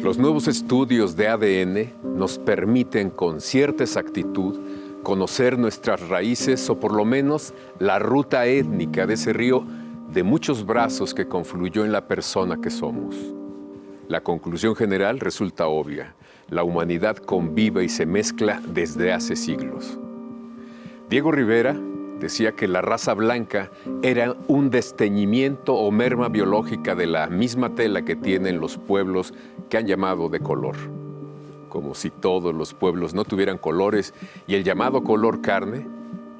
Los nuevos estudios de ADN nos permiten con cierta exactitud conocer nuestras raíces o por lo menos la ruta étnica de ese río de muchos brazos que confluyó en la persona que somos. La conclusión general resulta obvia. La humanidad convive y se mezcla desde hace siglos. Diego Rivera decía que la raza blanca era un desteñimiento o merma biológica de la misma tela que tienen los pueblos que han llamado de color. Como si todos los pueblos no tuvieran colores y el llamado color carne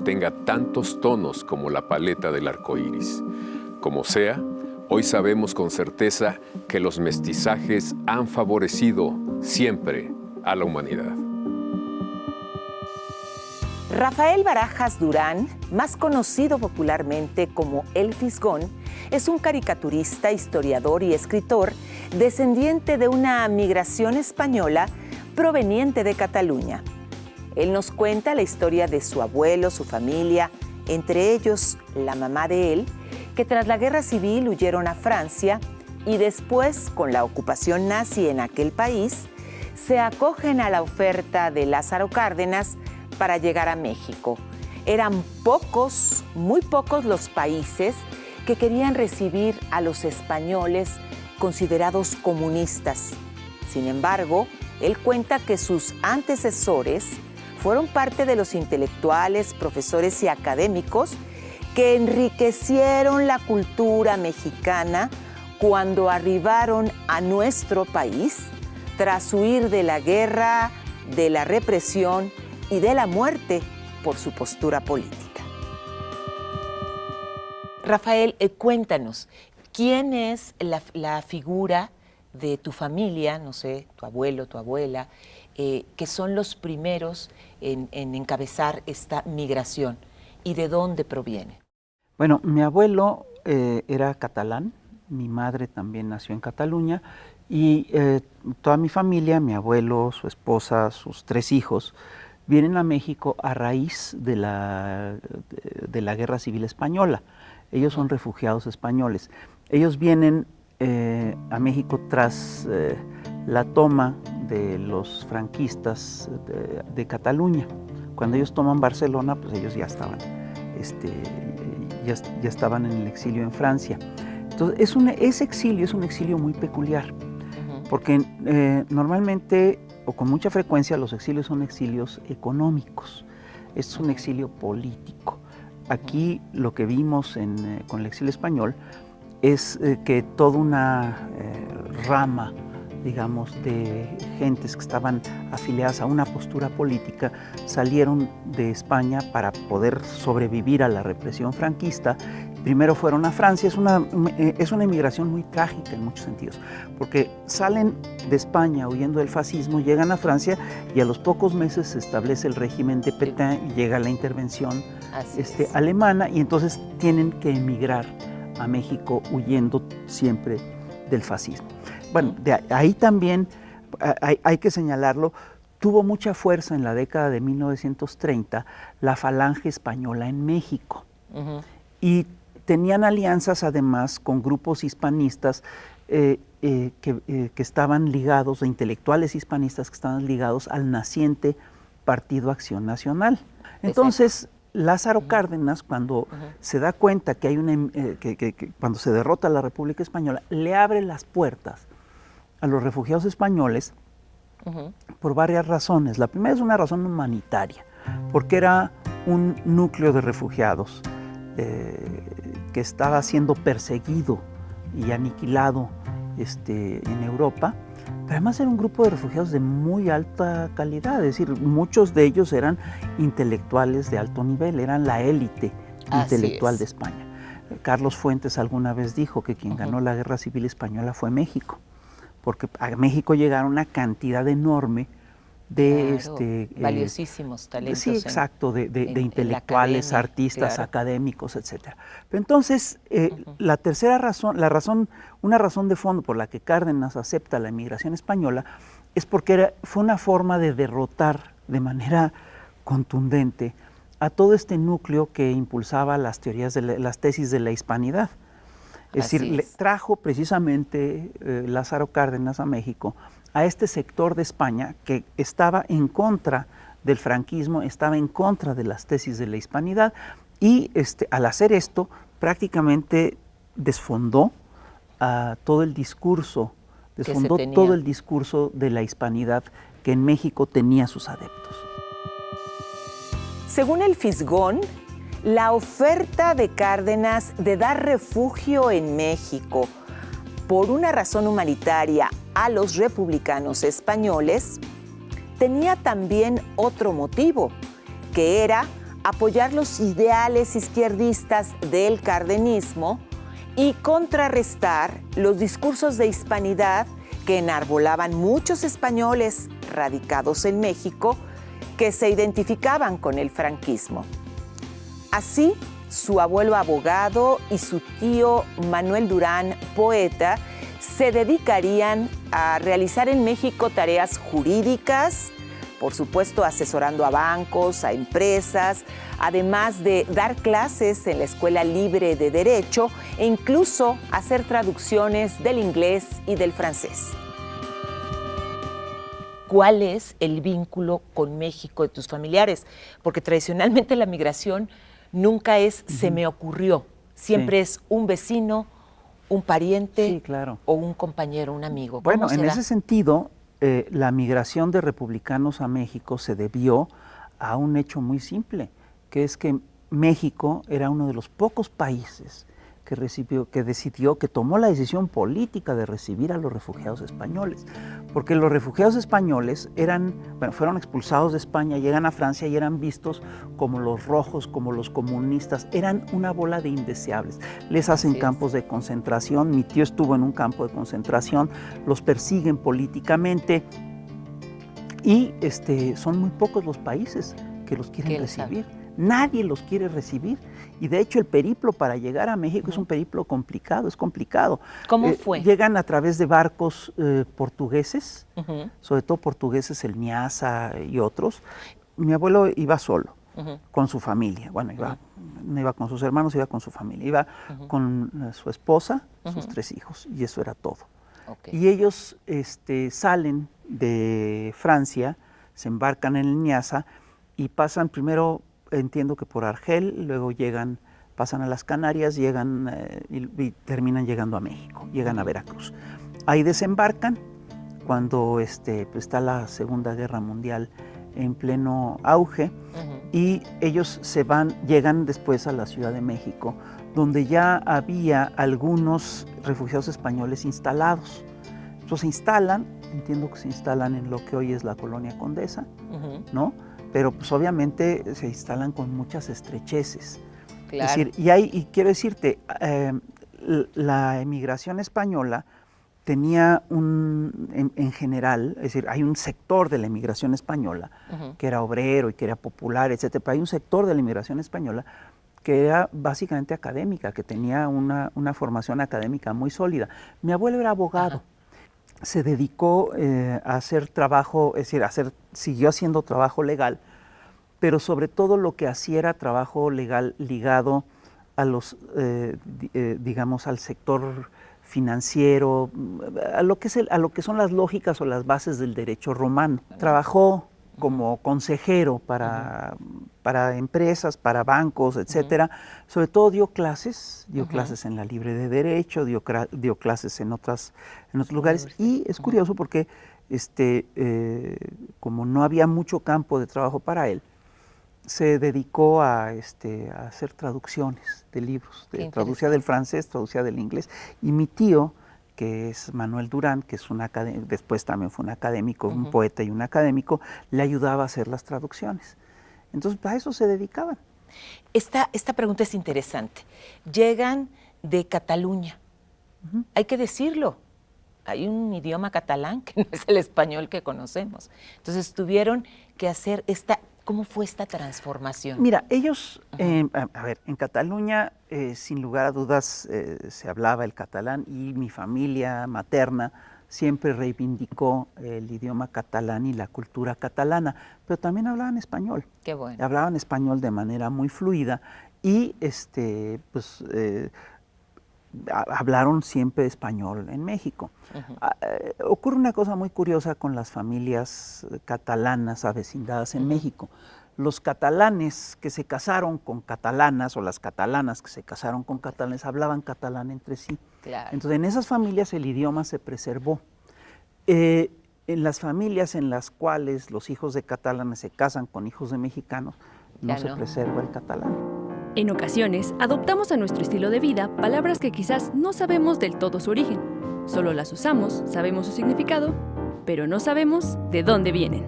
tenga tantos tonos como la paleta del arco iris. Como sea, hoy sabemos con certeza que los mestizajes han favorecido siempre a la humanidad. Rafael Barajas Durán, más conocido popularmente como El Fisgón, es un caricaturista, historiador y escritor descendiente de una migración española proveniente de Cataluña. Él nos cuenta la historia de su abuelo, su familia, entre ellos la mamá de él, que tras la Guerra Civil huyeron a Francia y después, con la ocupación nazi en aquel país, se acogen a la oferta de Lázaro Cárdenas para llegar a México. Eran pocos, muy pocos los países que querían recibir a los españoles considerados comunistas. Sin embargo, él cuenta que sus antecesores fueron parte de los intelectuales, profesores y académicos que enriquecieron la cultura mexicana cuando arribaron a nuestro país tras huir de la guerra, de la represión y de la muerte por su postura política. Rafael, cuéntanos, ¿quién es la figura de tu familia, no sé, tu abuelo, tu abuela, que son los primeros en encabezar esta migración y de dónde proviene? Bueno, mi abuelo era catalán, mi madre también nació en Cataluña y toda mi familia, mi abuelo, su esposa, sus 3 hijos, vienen a México a raíz de la Guerra Civil Española. Ellos son refugiados españoles. Ellos vienen a México tras la toma de los franquistas de Cataluña. Cuando ellos toman Barcelona, pues ellos ya estaban, ya estaban en el exilio en Francia. Entonces, ese exilio es un exilio muy peculiar, porque normalmente o con mucha frecuencia los exilios son exilios económicos. Este es un exilio político. Aquí lo que vimos con el exilio español es que toda una rama, digamos, de gentes que estaban afiliadas a una postura política salieron de España para poder sobrevivir a la represión franquista. Primero fueron a Francia. Es una inmigración muy trágica en muchos sentidos, porque salen de España huyendo del fascismo, llegan a Francia y a los pocos meses se establece el régimen de Pétain y llega la intervención alemana, y entonces tienen que emigrar a México huyendo siempre del fascismo. Bueno, de ahí también hay que señalarlo, tuvo mucha fuerza en la década de 1930 la Falange Española en México. Y tenían alianzas además con grupos hispanistas que estaban ligados, intelectuales hispanistas que estaban ligados al naciente Partido Acción Nacional. Entonces, Lázaro Cárdenas, cuando se da cuenta que hay cuando se derrota la República Española, le abre las puertas a los refugiados españoles por varias razones. La primera es una razón humanitaria, porque era un núcleo de refugiados que estaba siendo perseguido y aniquilado en Europa, pero además era un grupo de refugiados de muy alta calidad, es decir, muchos de ellos eran intelectuales de alto nivel, eran la élite intelectual de España. Carlos Fuentes alguna vez dijo que quien ganó la Guerra Civil Española fue México, porque a México llegaron una cantidad enorme de valiosísimos talentos. Sí, exacto, de intelectuales, artistas, académicos, etc. Pero entonces, la tercera razón, una razón de fondo por la que Cárdenas acepta la emigración española es porque fue una forma de derrotar de manera contundente a todo este núcleo que impulsaba las tesis de la hispanidad. Es decir, le trajo precisamente Lázaro Cárdenas a México a este sector de España que estaba en contra del franquismo, estaba en contra de las tesis de la hispanidad y al hacer esto prácticamente desfondó todo el discurso, todo el discurso de la hispanidad que en México tenía sus adeptos. Según el Fisgón, la oferta de Cárdenas de dar refugio en México por una razón humanitaria a los republicanos españoles tenía también otro motivo, que era apoyar los ideales izquierdistas del cardenismo y contrarrestar los discursos de hispanidad que enarbolaban muchos españoles radicados en México que se identificaban con el franquismo. Así, su abuelo abogado y su tío Manuel Durán, poeta, se dedicarían a realizar en México tareas jurídicas, por supuesto asesorando a bancos, a empresas, además de dar clases en la Escuela Libre de Derecho e incluso hacer traducciones del inglés y del francés. ¿Cuál es el vínculo con México de tus familiares? Porque tradicionalmente la migración nunca es se me ocurrió, siempre es un vecino, un pariente o un compañero, un amigo. Bueno, en ese sentido, la migración de republicanos a México se debió a un hecho muy simple, que es que México era uno de los pocos países que tomó la decisión política de recibir a los refugiados españoles, porque los refugiados españoles fueron expulsados de España, llegan a Francia y eran vistos como los rojos, como los comunistas, eran una bola de indeseables. Les hacen campos de concentración, mi tío estuvo en un campo de concentración, los persiguen políticamente y son muy pocos los países que los quieren recibir. Nadie los quiere recibir y de hecho el periplo para llegar a México es un periplo complicado, es complicado. ¿Cómo fue? Llegan a través de barcos portugueses, sobre todo portugueses, el Niasa y otros. Mi abuelo iba solo, con su familia, bueno, no iba con sus hermanos, iba con su familia, iba con su esposa, sus 3 hijos y eso era todo. Y ellos salen de Francia, se embarcan en el Niasa y pasan primero, entiendo que por Argel, luego pasan a las Canarias, llegan y terminan llegando a México, llegan a Veracruz. Ahí desembarcan cuando está la Segunda Guerra Mundial en pleno auge y ellos llegan después a la Ciudad de México, donde ya había algunos refugiados españoles instalados. Entonces se instalan, entiendo que se instalan en lo que hoy es la Colonia Condesa, ¿no? Pero pues obviamente se instalan con muchas estrecheces. Claro. Es decir, y quiero decirte, la emigración española tenía en general, es decir, hay un sector de la emigración española que era obrero y que era popular, etcétera, pero hay un sector de la emigración española que era básicamente académica, que tenía una formación académica muy sólida. Mi abuelo era abogado. Se dedicó a hacer trabajo, es decir, siguió haciendo trabajo legal, pero sobre todo lo que hacía era trabajo legal ligado a digamos, al sector financiero, a lo que son las lógicas o las bases del derecho romano. Trabajó como consejero para empresas, para bancos, etcétera. Sobre todo dio clases en la Libre de Derecho, dio clases en otros lugares. Y es curioso porque como no había mucho campo de trabajo para él, se dedicó a hacer traducciones de libros. Traducía del francés, traducía del inglés. Y mi tío, que es Manuel Durán, que es después también fue un académico, un poeta y un académico, le ayudaba a hacer las traducciones. Entonces, a eso se dedicaban. Esta pregunta es interesante. Llegan de Cataluña. Hay que decirlo. Hay un idioma catalán que no es el español que conocemos. Entonces, tuvieron que hacer ¿cómo fue esta transformación? Mira, ellos, en Cataluña, sin lugar a dudas, se hablaba el catalán y mi familia materna siempre reivindicó el idioma catalán y la cultura catalana, pero también hablaban español. Qué bueno. Hablaban español de manera muy fluida y hablaron siempre español en México. Ocurre una cosa muy curiosa con las familias catalanas avecindadas en México. Los catalanes que se casaron con catalanas o las catalanas que se casaron con catalanes hablaban catalán entre sí. Claro. Entonces, en esas familias el idioma se preservó. En las familias en las cuales los hijos de catalanes se casan con hijos de mexicanos, no se preserva el catalán. En ocasiones, adoptamos a nuestro estilo de vida palabras que quizás no sabemos del todo su origen. Solo las usamos, sabemos su significado, pero no sabemos de dónde vienen.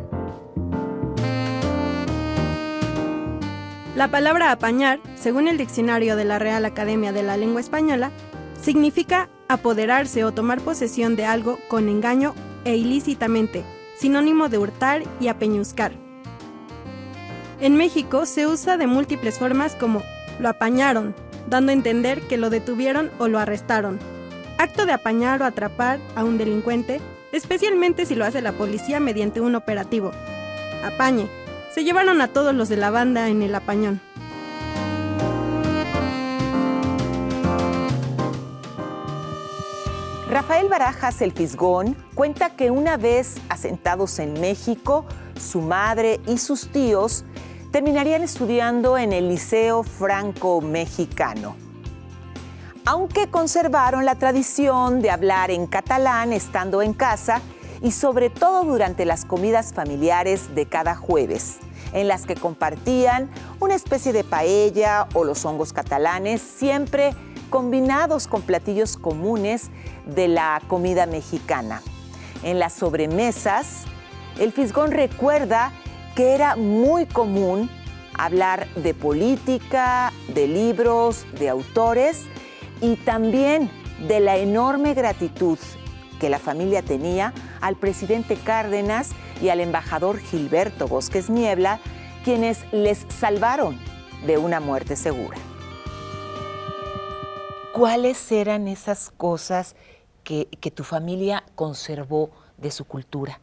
La palabra apañar, según el diccionario de la Real Academia de la Lengua Española, significa apoderarse o tomar posesión de algo con engaño e ilícitamente, sinónimo de hurtar y apeñuscar. En México se usa de múltiples formas como lo apañaron, dando a entender que lo detuvieron o lo arrestaron. Acto de apañar o atrapar a un delincuente, especialmente si lo hace la policía mediante un operativo. Apañe. Se llevaron a todos los de la banda en el apañón. Rafael Barajas el Fisgón cuenta que una vez asentados en México, su madre y sus tíos terminarían estudiando en el Liceo Franco-Mexicano. Aunque conservaron la tradición de hablar en catalán estando en casa y sobre todo durante las comidas familiares de cada jueves, en las que compartían una especie de paella o los hongos catalanes, siempre combinados con platillos comunes de la comida mexicana. En las sobremesas, el Fisgón recuerda que era muy común hablar de política, de libros, de autores y también de la enorme gratitud que la familia tenía al presidente Cárdenas y al embajador Gilberto Bosques Niebla, quienes les salvaron de una muerte segura. ¿Cuáles eran esas cosas que tu familia conservó de su cultura?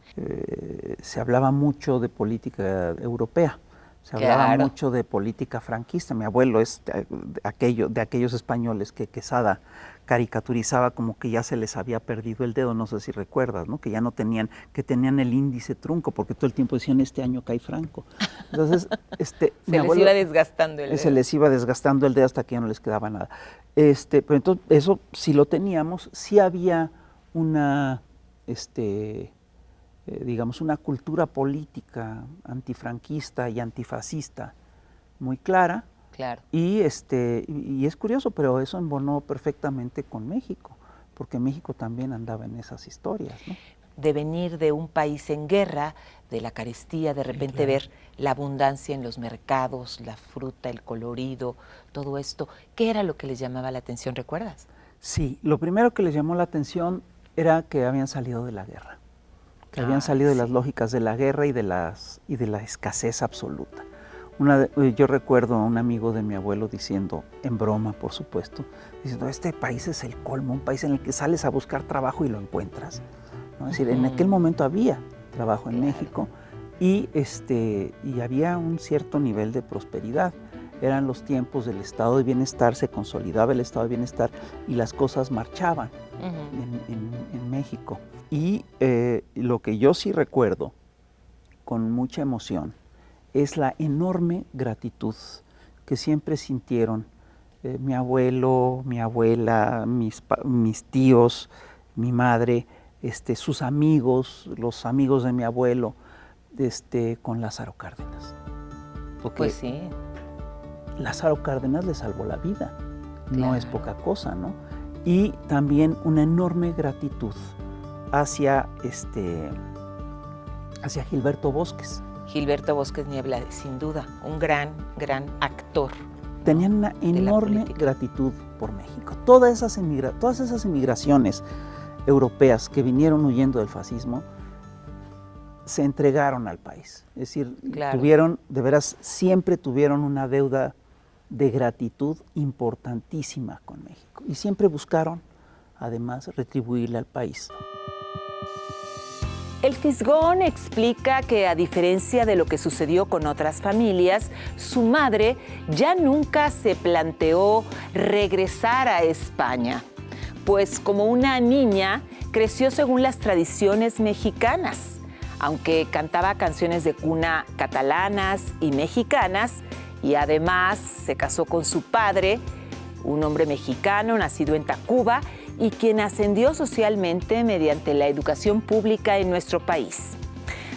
Se hablaba mucho de política europea, se hablaba mucho de política franquista. Mi abuelo es de aquellos españoles que Quesada caricaturizaba como que ya se les había perdido el dedo, no sé si recuerdas, ¿no? Que ya no tenían, que tenían el índice trunco, porque todo el tiempo decían este año cae Franco. Entonces, mi abuelo, les iba desgastando el dedo. Se les iba desgastando el dedo hasta que ya no les quedaba nada. Pero entonces, eso sí lo teníamos, sí había una, digamos, una cultura política antifranquista y antifascista muy clara. Claro. Y es curioso, pero eso embonó perfectamente con México, porque México también andaba en esas historias, ¿no? De venir de un país en guerra, de la carestía, de repente ver la abundancia en los mercados, la fruta, el colorido, todo esto. ¿Qué era lo que les llamaba la atención, recuerdas? Sí, lo primero que les llamó la atención era que habían salido de la guerra, que habían salido de las lógicas de la guerra y de la escasez absoluta. Yo recuerdo a un amigo de mi abuelo diciendo, en broma por supuesto, diciendo, este país es el colmo, un país en el que sales a buscar trabajo y lo encuentras, ¿no? Es decir, en aquel momento había trabajo en México y había un cierto nivel de prosperidad. Eran los tiempos del estado de bienestar, se consolidaba el estado de bienestar y las cosas marchaban en México. Y lo que yo sí recuerdo con mucha emoción es la enorme gratitud que siempre sintieron mi abuelo, mi abuela, mis tíos, mi madre, sus amigos, los amigos de mi abuelo, con Lázaro Cárdenas. Porque pues sí. Lázaro Cárdenas le salvó la vida, no es poca cosa, ¿no? Y también una enorme gratitud hacia Gilberto Bosques. Gilberto Bosques Niebla, sin duda, un gran actor. Tenían una enorme gratitud por México. Todas esas emigraciones europeas que vinieron huyendo del fascismo se entregaron al país. Es decir, siempre tuvieron una deuda de gratitud importantísima con México. Y siempre buscaron, además, retribuirle al país. El Fisgón explica que, a diferencia de lo que sucedió con otras familias, su madre ya nunca se planteó regresar a España, pues como una niña creció según las tradiciones mexicanas. Aunque cantaba canciones de cuna catalanas y mexicanas, y además se casó con su padre, un hombre mexicano nacido en Tacuba y quien ascendió socialmente mediante la educación pública en nuestro país.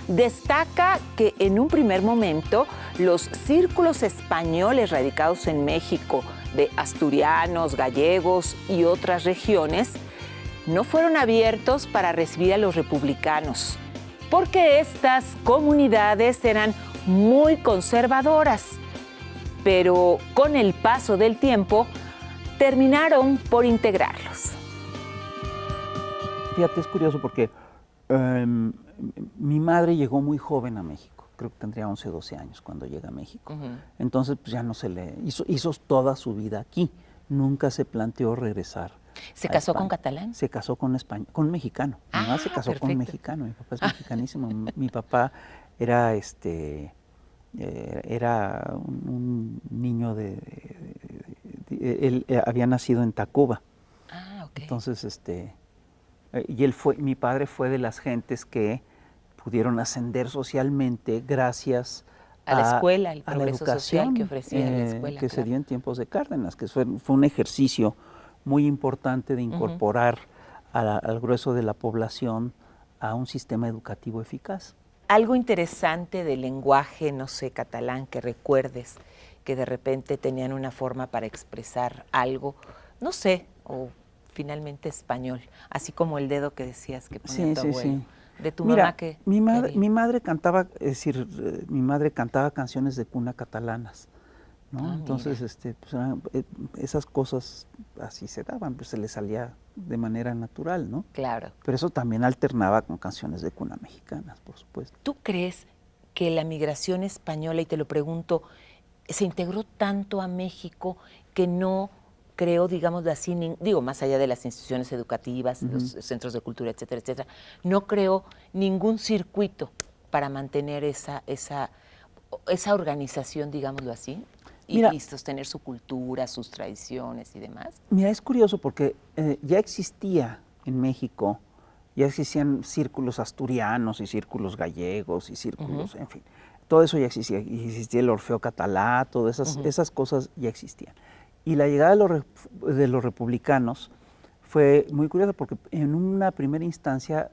Destaca que en un primer momento los círculos españoles radicados en México, de asturianos, gallegos y otras regiones, no fueron abiertos para recibir a los republicanos, porque estas comunidades eran muy conservadoras, pero con el paso del tiempo terminaron por integrarlos. Fíjate, es curioso porque mi madre llegó muy joven a México. Creo que tendría 11, 12 años cuando llega a México. Entonces, pues ya no se le... Hizo toda su vida aquí. Nunca se planteó regresar. ¿Se casó con catalán? Se casó con mexicano. Mi mamá se casó con mexicano. Mi papá es mexicanísimo. Mi papá era era un niño él había nacido en Tacuba. Okay. Entonces, y mi padre fue de las gentes que pudieron ascender socialmente gracias a la escuela, el a la progreso educación social que ofrecía la escuela. Que se dio en tiempos de Cárdenas, que fue un ejercicio muy importante de incorporar al grueso de la población a un sistema educativo eficaz. Algo interesante del lenguaje, no sé, catalán, que recuerdes, que de repente tenían una forma para expresar algo, no sé, o finalmente español, así como el dedo que decías que ponía tu abuelo. Sí. De tu Mira, mamá que... Mi madre cantaba, mi madre cantaba canciones de cuna catalanas, ¿no? Entonces, pues, esas cosas así se daban, pues se le salía de manera natural, ¿no? Claro. Pero eso también alternaba con canciones de cuna mexicanas, por supuesto. ¿Tú crees que la migración española, y te lo pregunto, se integró tanto a México que no creó, digamos así, más allá de las instituciones educativas, los centros de cultura, etcétera, etcétera, no creó ningún circuito para mantener esa organización, digámoslo así, y sostener su cultura, sus tradiciones y demás? Mira, es curioso porque ya existía en México, ya existían círculos asturianos y círculos gallegos y círculos, en fin, todo eso ya existía. Existía el Orfeo Catalá, todas esas cosas ya existían. Y la llegada de los republicanos fue muy curiosa porque en una primera instancia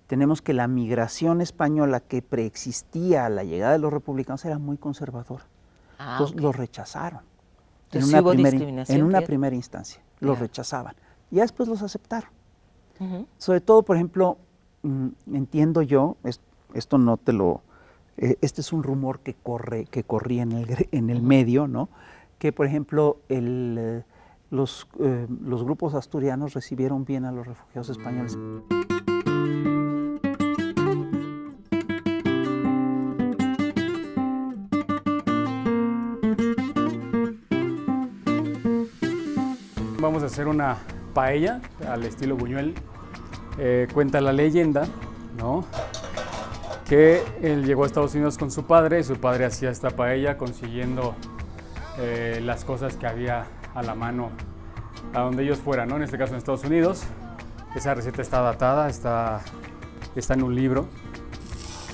tenemos que la migración española que preexistía a la llegada de los republicanos era muy conservadora. Entonces los rechazaron. Entonces, hubo discriminación. En una primera instancia los rechazaban. Y después los aceptaron. Sobre todo, por ejemplo, entiendo yo, esto no te lo... este es un rumor que corría en el medio, ¿no? Que, por ejemplo, los grupos asturianos recibieron bien a los refugiados españoles. Vamos a hacer una paella al estilo Buñuel. Cuenta la leyenda, ¿no?, que él llegó a Estados Unidos con su padre y su padre hacía esta paella consiguiendo las cosas que había a la mano a donde ellos fueran, ¿no? En este caso en Estados Unidos. Esa receta está datada, está en un libro.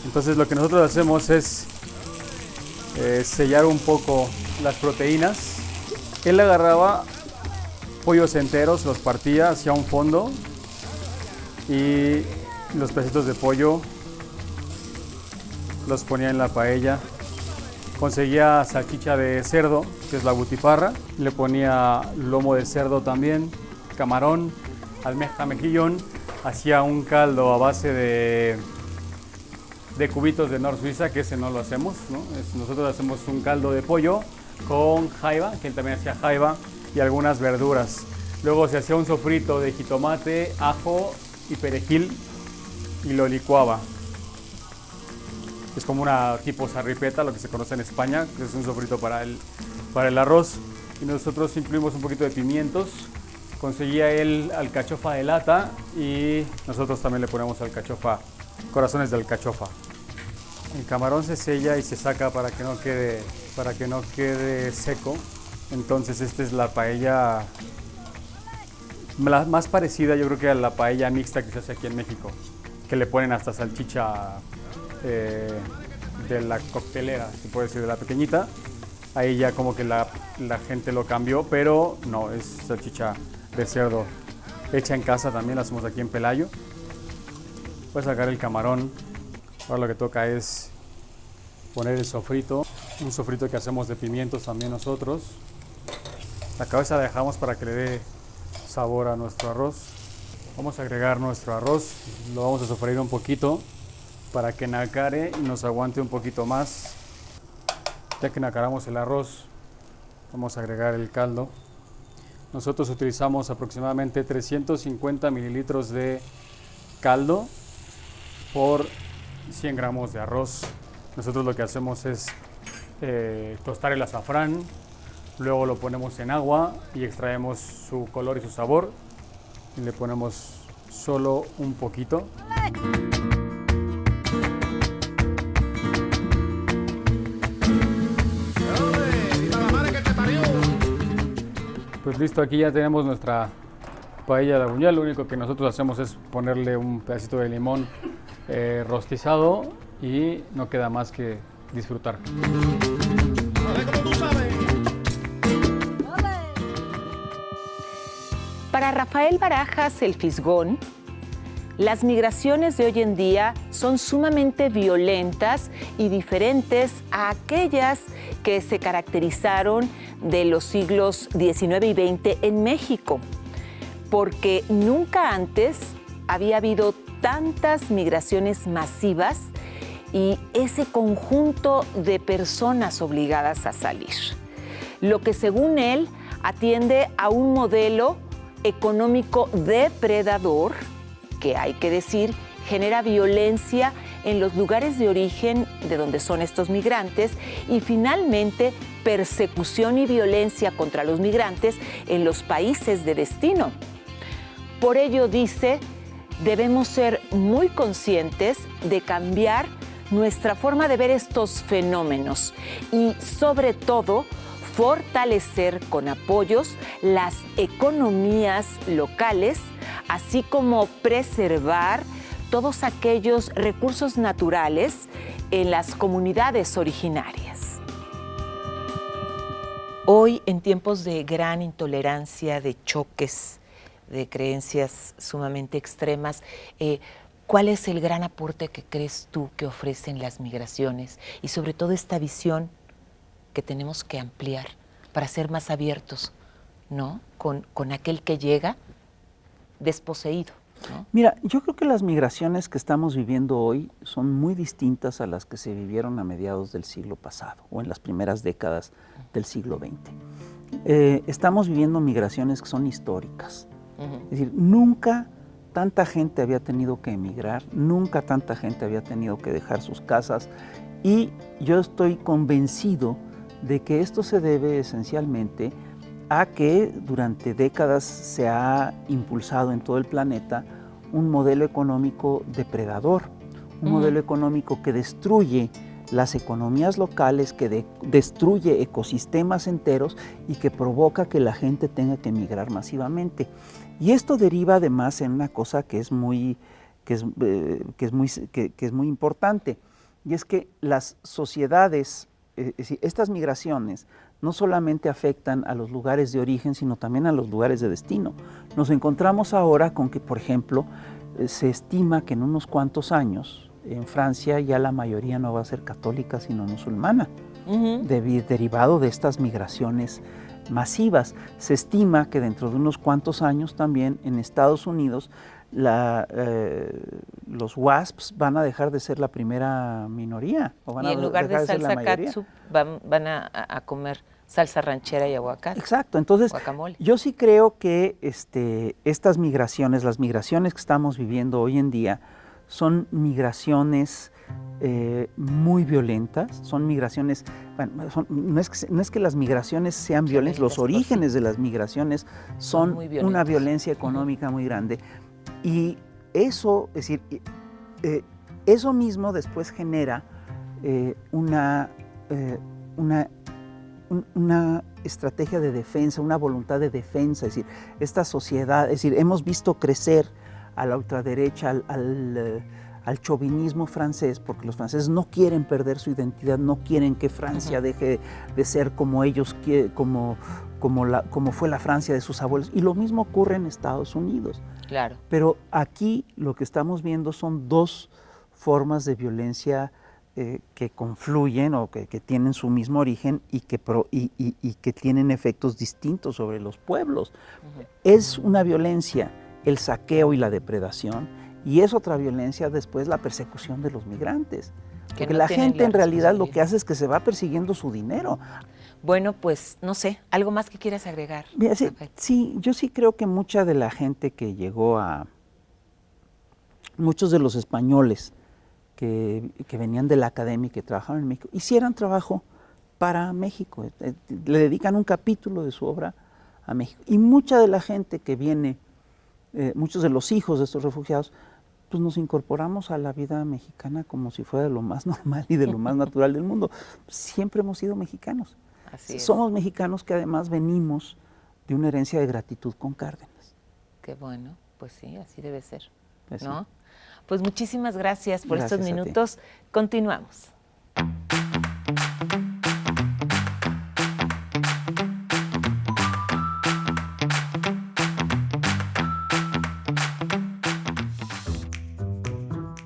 Entonces lo que nosotros hacemos es sellar un poco las proteínas. Él agarraba pollos enteros, los partía hacia un fondo y los pedacitos de pollo los ponía en la paella. Conseguía salchicha de cerdo, que es la butifarra, le ponía lomo de cerdo también, camarón, almeja, mejillón, hacía un caldo a base de cubitos de Nor Suiza, que ese no lo hacemos, ¿no? Nosotros hacemos un caldo de pollo con jaiba, que él también hacía jaiba, y algunas verduras. Luego se hacía un sofrito de jitomate, ajo y perejil y lo licuaba. Es como una tipo sarripeta, lo que se conoce en España, que es un sofrito para el arroz. Y nosotros incluimos un poquito de pimientos conseguía él alcachofa de lata y nosotros también le ponemos alcachofa, corazones de alcachofa. El camarón se sella y se saca para que no quede seco. Entonces esta es la paella más parecida, yo creo, que a la paella mixta que se hace aquí en México, que le ponen hasta salchicha de la coctelera, se puede decir, de la pequeñita. Ahí ya como que la gente lo cambió, pero no, es salchicha de cerdo hecha en casa, también la hacemos aquí en Pelayo. Voy a sacar el camarón. Ahora lo que toca es poner el sofrito, un sofrito que hacemos de pimientos también nosotros. La cabeza la dejamos para que le dé sabor a nuestro arroz. Vamos a agregar nuestro arroz, lo vamos a sofreír un poquito para que nacare y nos aguante un poquito más. Ya que nacaramos el arroz, vamos a agregar el caldo. Nosotros utilizamos aproximadamente 350 mililitros de caldo por 100 gramos de arroz. Nosotros lo que hacemos es tostar el azafrán, luego lo ponemos en agua y extraemos su color y su sabor. Y le ponemos solo un poquito. Pues listo, aquí ya tenemos nuestra paella de Buñuel. Lo único que nosotros hacemos es ponerle un pedacito de limón rostizado y no queda más que disfrutar. Para Rafael Barajas el Fisgón, las migraciones de hoy en día son sumamente violentas y diferentes a aquellas que se caracterizaron de los siglos XIX y XX en México, porque nunca antes había habido tantas migraciones masivas y ese conjunto de personas obligadas a salir, lo que según él atiende a un modelo económico depredador que, hay que decir, genera violencia en los lugares de origen de donde son estos migrantes y finalmente persecución y violencia contra los migrantes en los países de destino. Por ello, dice, debemos ser muy conscientes de cambiar nuestra forma de ver estos fenómenos y, sobre todo, fortalecer con apoyos las economías locales, así como preservar todos aquellos recursos naturales en las comunidades originarias. Hoy, en tiempos de gran intolerancia, de choques, de creencias sumamente extremas, ¿cuál es el gran aporte que crees tú que ofrecen las migraciones y sobre todo esta visión que tenemos que ampliar para ser más abiertos, ¿no? Con aquel que llega desposeído, ¿no? Mira, yo creo que las migraciones que estamos viviendo hoy son muy distintas a las que se vivieron a mediados del siglo pasado o en las primeras décadas del siglo XX. Estamos viviendo migraciones que son históricas. Es decir, nunca tanta gente había tenido que emigrar, nunca tanta gente había tenido que dejar sus casas y yo estoy convencido de que esto se debe esencialmente a que durante décadas se ha impulsado en todo el planeta un modelo económico depredador, un modelo económico que destruye las economías locales, que destruye ecosistemas enteros y que provoca que la gente tenga que emigrar masivamente. Y esto deriva además en una cosa que es muy importante, y es que las sociedades, es decir, estas migraciones no solamente afectan a los lugares de origen, sino también a los lugares de destino. Nos encontramos ahora con que, por ejemplo, se estima que en unos cuantos años en Francia ya la mayoría no va a ser católica, sino musulmana, derivado de estas migraciones masivas. Se estima que dentro de unos cuantos años también en Estados Unidos los WASPs van a dejar de ser la primera minoría. O van y en lugar de salsa catsup van a comer salsa ranchera y aguacate. Exacto, entonces guacamole. Yo sí creo que estas migraciones, las migraciones que estamos viviendo hoy en día, son migraciones muy violentas, son migraciones, bueno, no es que las migraciones sean violentas, los orígenes de las migraciones son una violencia económica muy grande, y eso, es decir, eso mismo después genera una estrategia de defensa, una voluntad de defensa, es decir, esta sociedad, es decir, hemos visto crecer a la ultraderecha, al chauvinismo francés, porque los franceses no quieren perder su identidad, no quieren que Francia deje de ser como ellos quieren, como fue la Francia de sus abuelos, y lo mismo ocurre en Estados Unidos. Claro. Pero aquí lo que estamos viendo son dos formas de violencia que confluyen o que tienen su mismo origen y que tienen efectos distintos sobre los pueblos. Es una violencia el saqueo y la depredación, y es otra violencia después la persecución de los migrantes. Porque la gente en realidad lo que hace es que se va persiguiendo su dinero. Bueno, pues no sé, ¿algo más que quieras agregar? Mira, sí, yo sí creo que mucha de la gente que llegó muchos de los españoles que venían de la academia y que trabajaban en México, hicieran trabajo para México, le dedican un capítulo de su obra a México. Y mucha de la gente que viene, muchos de los hijos de estos refugiados, pues nos incorporamos a la vida mexicana como si fuera de lo más normal y de lo más natural del mundo. Siempre hemos sido mexicanos. Así es. Somos mexicanos que además venimos de una herencia de gratitud con Cárdenas. Qué bueno, pues sí, así debe ser, Pues ¿no? sí. Pues muchísimas gracias por Gracias estos a ti. minutos. Continuamos.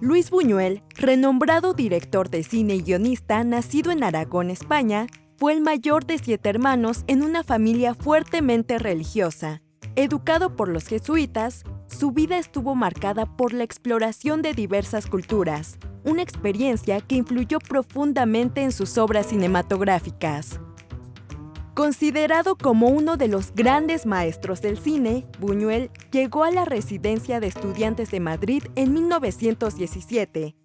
Luis Buñuel, renombrado director de cine y guionista nacido en Aragón, España, fue el mayor de 7 hermanos en una familia fuertemente religiosa. Educado por los jesuitas, su vida estuvo marcada por la exploración de diversas culturas, una experiencia que influyó profundamente en sus obras cinematográficas. Considerado como uno de los grandes maestros del cine, Buñuel llegó a la Residencia de Estudiantes de Madrid en 1917,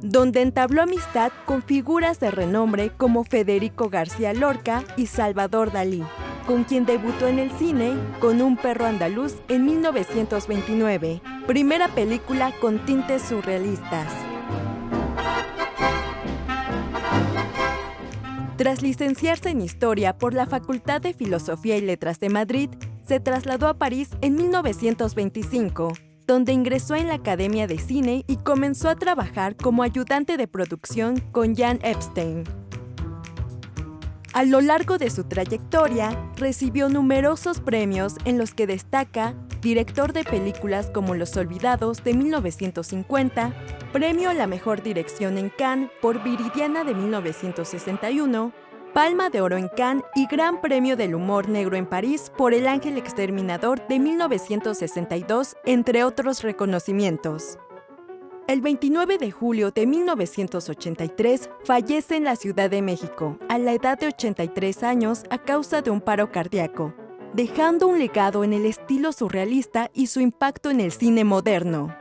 donde entabló amistad con figuras de renombre como Federico García Lorca y Salvador Dalí, con quien debutó en el cine con Un perro andaluz en 1929, primera película con tintes surrealistas. Tras licenciarse en Historia por la Facultad de Filosofía y Letras de Madrid, se trasladó a París en 1925, donde ingresó en la Academia de Cine y comenzó a trabajar como ayudante de producción con Jan Epstein. A lo largo de su trayectoria, recibió numerosos premios en los que destaca director de películas como Los Olvidados de 1950, premio a la mejor dirección en Cannes por Viridiana de 1961, Palma de Oro en Cannes y Gran Premio del Humor Negro en París por El Ángel Exterminador de 1962, entre otros reconocimientos. El 29 de julio de 1983 fallece en la Ciudad de México, a la edad de 83 años a causa de un paro cardíaco, dejando un legado en el estilo surrealista y su impacto en el cine moderno.